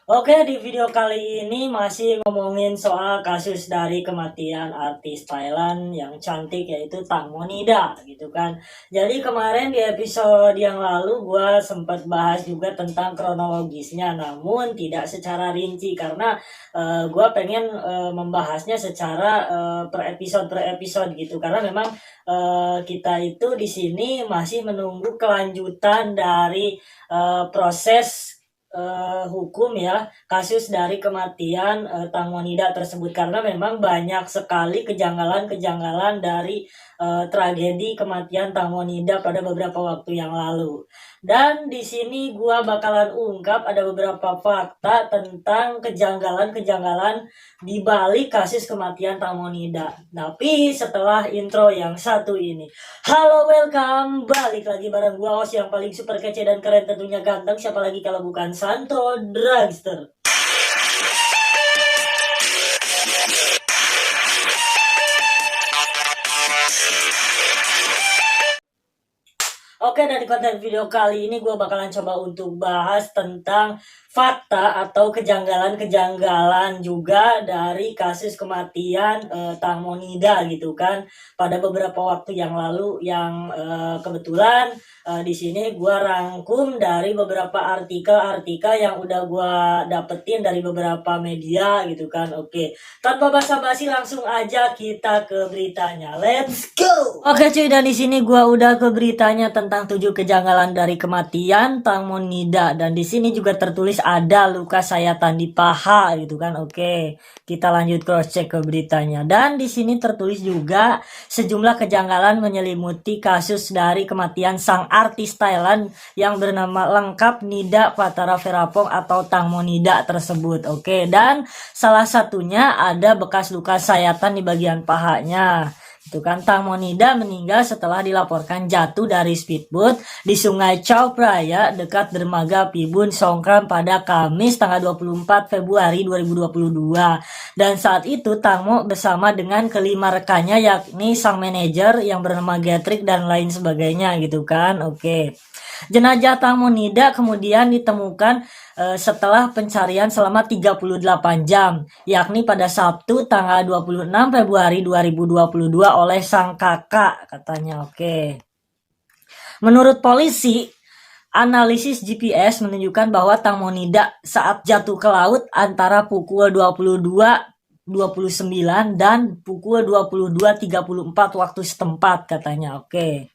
Oke, di video kali ini masih ngomongin soal kasus dari kematian artis Thailand yang cantik yaitu Tang Monida gitu kan. Jadi kemarin di episode yang lalu gua sempat bahas juga tentang kronologisnya, namun tidak secara rinci karena gua pengen membahasnya secara per episode gitu. Karena memang kita itu di sini masih menunggu kelanjutan dari proses hukum ya, kasus dari kematian, Tang Monida tersebut. Karena memang banyak sekali kejanggalan-kejanggalan dari, tragedi kematian Tang Monida pada beberapa waktu yang lalu. Dan di sini gua bakalan ungkap ada beberapa fakta tentang kejanggalan-kejanggalan di balik kasus kematian Tang Monida. Tapi setelah intro yang satu ini. Halo, welcome, balik lagi bareng gua host yang paling super kece dan keren tentunya ganteng. Siapa lagi kalau bukan Santo Dragster. Oke, dari konten video kali ini gue bakalan coba untuk bahas tentang fakta atau kejanggalan-kejanggalan juga dari kasus kematian Tang Monida gitu kan pada beberapa waktu yang lalu yang kebetulan di sini gue rangkum dari beberapa artikel-artikel yang udah gue dapetin dari beberapa media gitu kan. Oke, tanpa basa-basi langsung aja kita ke beritanya. Let's go. Oke cuy, dan di sini gua udah ke beritanya tentang 7 kejanggalan dari kematian Tang Monida, dan di sini juga tertulis ada luka sayatan di paha gitu kan. Oke, kita lanjut cross check ke beritanya. Dan di sini tertulis juga sejumlah kejanggalan menyelimuti kasus dari kematian sang artis Thailand yang bernama lengkap Nida Patara Ferapong atau Tang Monida tersebut. Oke, dan salah satunya ada bekas luka sayatan di bagian pahanya. Itu kan Tang Monida meninggal setelah dilaporkan jatuh dari speedboat di Sungai Chao Phraya dekat dermaga Pibun Songkram pada Kamis tanggal 24 Februari 2022. Dan saat itu Tang Mo bersama dengan kelima rekannya yakni sang manajer yang bernama Getrik dan lain sebagainya gitu kan. Oke. Jenazah Tang Monida kemudian ditemukan setelah pencarian selama 38 jam, yakni pada Sabtu tanggal 26 Februari 2022 oleh sang kakak katanya. Oke. Menurut polisi, analisis GPS menunjukkan bahwa Tang Monida saat jatuh ke laut antara pukul 22.29 dan pukul 22.34 waktu setempat katanya. Oke.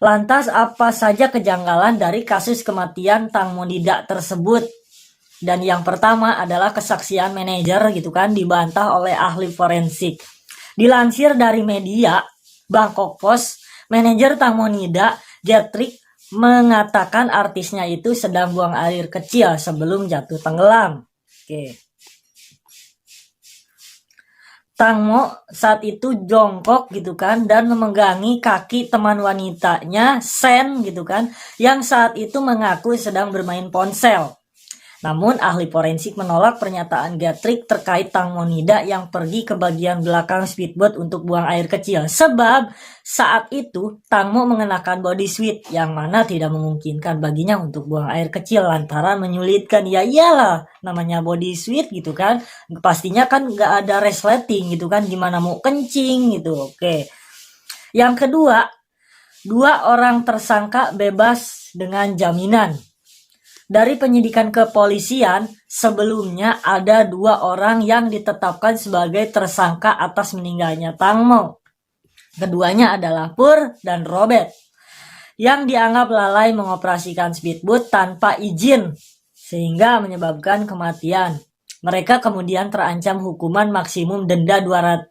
Lantas apa saja kejanggalan dari kasus kematian Tang Monida tersebut? Dan yang pertama adalah kesaksian manajer gitu kan dibantah oleh ahli forensik. Dilansir dari media Bangkok Post, manajer Tang Monida, Getrik, mengatakan artisnya itu sedang buang air kecil sebelum jatuh tenggelam. Oke. Tang Mo saat itu jongkok gitu kan dan memegangi kaki teman wanitanya Sen gitu kan yang saat itu mengaku sedang bermain ponsel. Namun ahli forensik menolak pernyataan Getrik terkait Tang Monida yang pergi ke bagian belakang speedboat untuk buang air kecil. Sebab saat itu Tang Mo mengenakan bodysuit yang mana tidak memungkinkan baginya untuk buang air kecil lantaran menyulitkan. Ya iyalah, namanya bodysuit gitu kan. Pastinya kan nggak ada resleting gitu kan, gimana mau kencing gitu. Oke. Yang kedua, 2 orang tersangka bebas dengan jaminan. Dari penyidikan kepolisian, sebelumnya ada 2 orang yang ditetapkan sebagai tersangka atas meninggalnya Tang Mo. Keduanya adalah Pur dan Robert, yang dianggap lalai mengoperasikan speedboat tanpa izin, sehingga menyebabkan kematian. Mereka kemudian terancam hukuman maksimum denda 200.000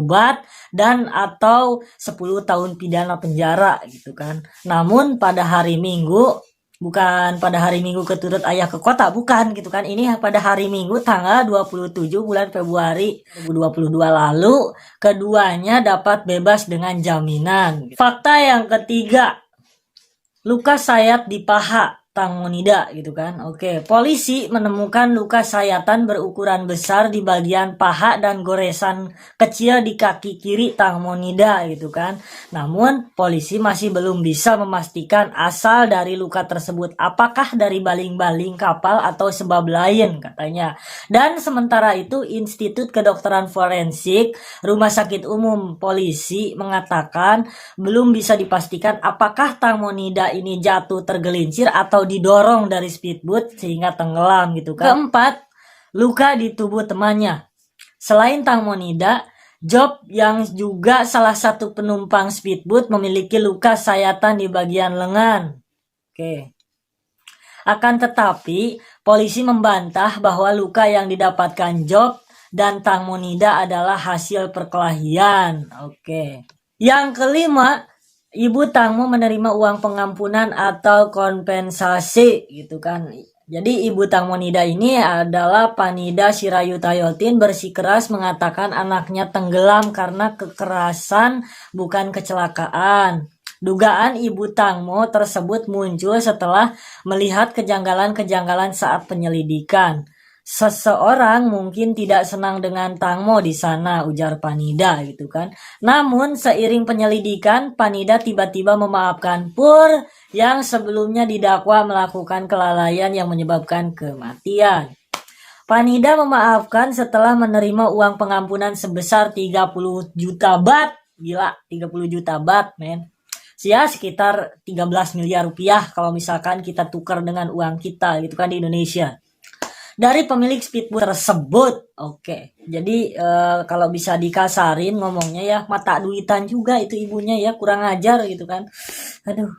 baht dan atau 10 tahun pidana penjara gitu kan. Namun pada hari Minggu, bukan pada hari Minggu keturut ayah ke kota, bukan gitu kan. Ini pada hari Minggu tanggal 27 bulan Februari 2022 lalu, keduanya dapat bebas dengan jaminan. Fakta yang ketiga, luka sayat di paha. Tang Monida gitu kan. Oke, polisi menemukan luka sayatan berukuran besar di bagian paha dan goresan kecil di kaki kiri Tang Monida gitu kan. Namun polisi masih belum bisa memastikan asal dari luka tersebut, apakah dari baling-baling kapal atau sebab lain katanya. Dan sementara itu Institut Kedokteran Forensik Rumah Sakit Umum Polisi mengatakan belum bisa dipastikan apakah Tang Monida ini jatuh tergelincir atau didorong dari speedboat sehingga tenggelam gitu kan. Keempat, luka di tubuh temannya. Selain Tang Monida, Job yang juga salah satu penumpang speedboat memiliki luka sayatan di bagian lengan. Oke. Akan tetapi, polisi membantah bahwa luka yang didapatkan Job dan Tang Monida adalah hasil perkelahian. Oke. Yang kelima, Ibu Tangmo menerima uang pengampunan atau kompensasi gitu kan. Jadi Ibu Tang Monida ini adalah Panida Shirayutayotin bersikeras mengatakan anaknya tenggelam karena kekerasan bukan kecelakaan. Dugaan Ibu Tangmo tersebut muncul setelah melihat kejanggalan-kejanggalan saat penyelidikan. Seseorang mungkin tidak senang dengan Tangmo di sana, ujar Panida gitu kan. Namun seiring penyelidikan, Panida tiba-tiba memaafkan Pur yang sebelumnya didakwa melakukan kelalaian yang menyebabkan kematian. Panida memaafkan setelah menerima uang pengampunan sebesar 30 juta baht. Gila, 30 juta baht, men. Ya sekitar 13 miliar rupiah kalau misalkan kita tukar dengan uang kita gitu kan di Indonesia. Dari pemilik speedboat tersebut. Oke. Jadi kalau bisa dikasarin ngomongnya ya, mata duitan juga itu ibunya ya, kurang ajar gitu kan. Aduh.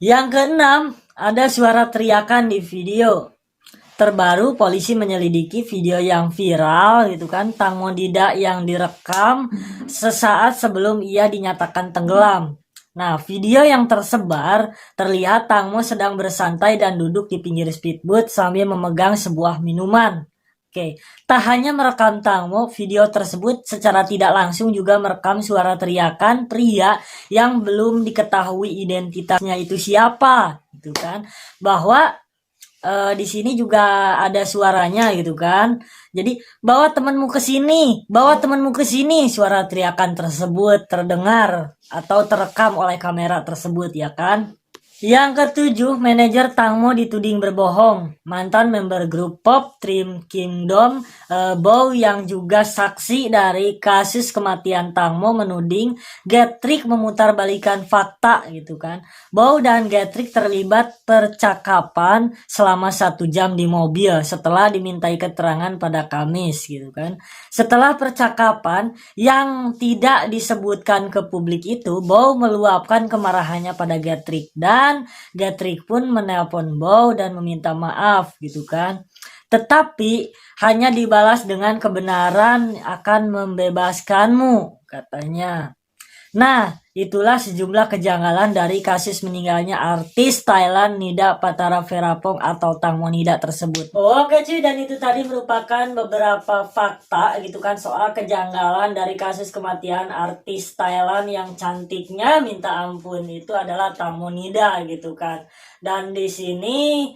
Yang keenam, ada suara teriakan di video. Terbaru polisi menyelidiki video yang viral gitu kan, Tang Monida yang direkam sesaat sebelum ia dinyatakan tenggelam. Nah, video yang tersebar terlihat Tangmo sedang bersantai dan duduk di pinggir speedboat sambil memegang sebuah minuman. Oke, tak hanya merekam Tangmo, video tersebut secara tidak langsung juga merekam suara teriakan pria yang belum diketahui identitasnya itu siapa, gitu kan? Bahwa di sini juga ada suaranya gitu kan. Jadi bawa temanmu ke sini, bawa temanmu ke sini. Suara teriakan tersebut terdengar atau terekam oleh kamera tersebut ya kan. Yang ketujuh, manajer Tangmo dituding berbohong. Mantan member grup pop Dream Kingdom, Bow yang juga saksi dari kasus kematian Tangmo menuding Getrick memutarbalikan fakta gitu kan. Bow dan Getrick terlibat percakapan selama 1 jam di mobil setelah dimintai keterangan pada Kamis gitu kan. Setelah percakapan yang tidak disebutkan ke publik itu, Bow meluapkan kemarahannya pada Getrick dan Getrick pun menelpon Bow dan meminta maaf gitu kan. Tetapi hanya dibalas dengan kebenaran akan membebaskanmu katanya. Nah, itulah sejumlah kejanggalan dari kasus meninggalnya artis Thailand Nida Patara Ferapong atau Tang Monida tersebut. Oke cuy, dan itu tadi merupakan beberapa fakta gitu kan soal kejanggalan dari kasus kematian artis Thailand yang cantiknya minta ampun itu adalah Tang Monida gitu kan. Dan di sini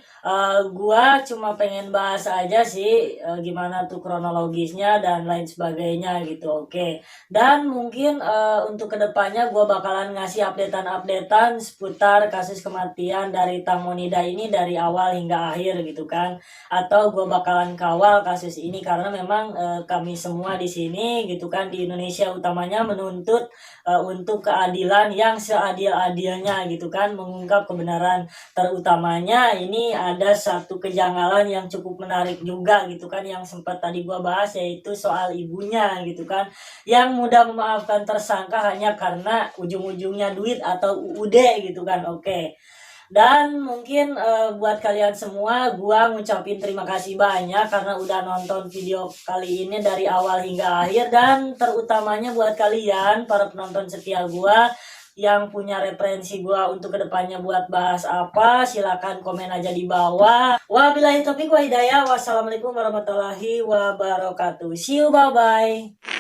gua cuma pengen bahas aja sih gimana tuh kronologisnya dan lain sebagainya gitu. Oke. Dan mungkin untuk kedepannya gue bakalan ngasih updatean seputar kasus kematian dari Tang Monida ini dari awal hingga akhir gitu kan. Atau gue bakalan kawal kasus ini karena memang kami semua di sini gitu kan di Indonesia utamanya menuntut untuk keadilan yang seadil-adilnya gitu kan, mengungkap kebenaran. Terutamanya ini ada satu kejanggalan yang cukup menarik juga gitu kan yang sempat tadi gua bahas, yaitu soal ibunya gitu kan yang mudah memaafkan tersangka hanya karena ujung-ujungnya duit atau UUD gitu kan. Oke. Dan mungkin buat kalian semua gua ngucapin terima kasih banyak karena udah nonton video kali ini dari awal hingga akhir, dan terutamanya buat kalian para penonton setia gua yang punya referensi gua untuk kedepannya buat bahas apa, silakan komen aja di bawah. Wabillahi taufiq wa hidayah. Wassalamualaikum warahmatullahi wabarakatuh. See you, bye bye.